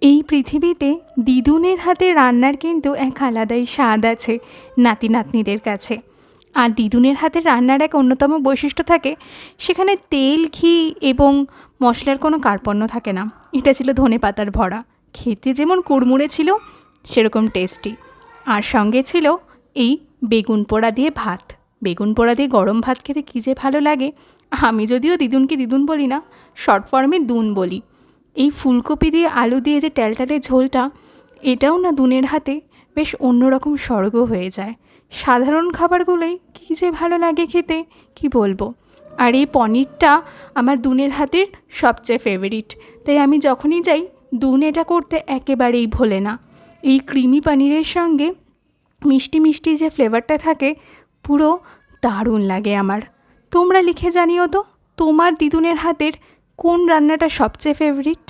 এই পৃথিবীতে দিদুনের হাতে রান্নার কিন্তু এক আলাদাই স্বাদ আছে নাতি নাতনিদের কাছে। আর দিদুনের হাতের রান্নার এক অন্যতম বৈশিষ্ট্য থাকে, সেখানে তেল, ঘি এবং মশলার কোনো কার্পণ্য থাকে না। এটা ছিল ধনেপাতার ভরা, খেতে যেমন কুড়মুড়ে ছিল সেরকম টেস্টি। আর সঙ্গে ছিল এই বেগুন পোড়া দিয়ে ভাত। বেগুন পোড়া দিয়ে গরম ভাত খেতে কী যে ভালো লাগে। আমি যদিও দিদুনকে দিদুন বলি না, শর্ট ফর্মে দুন বলি। এই ফুলকপি দিয়ে আলু দিয়ে যে ট্যালটালে ঝোলটা, এটাও না দুনের হাতে বেশ অন্যরকম স্বর্গ হয়ে যায়। সাধারণ খাবারগুলোই কী যে ভালো লাগে খেতে, কি বলবো। আর এই পনিরটা আমার দুনের হাতের সবচেয়ে ফেভারিট, তাই আমি যখনই যাই দুন এটা করতে একেবারেই ভোলে না। এই ক্রিমি পনিরের সঙ্গে মিষ্টি মিষ্টি যে ফ্লেভারটা থাকে, পুরো দারুণ লাগে আমার। তোমরা লিখে জানিও তো, তোমার দিদুনের হাতের কোন রান্নাটা সবচেয়ে ফেভারিট।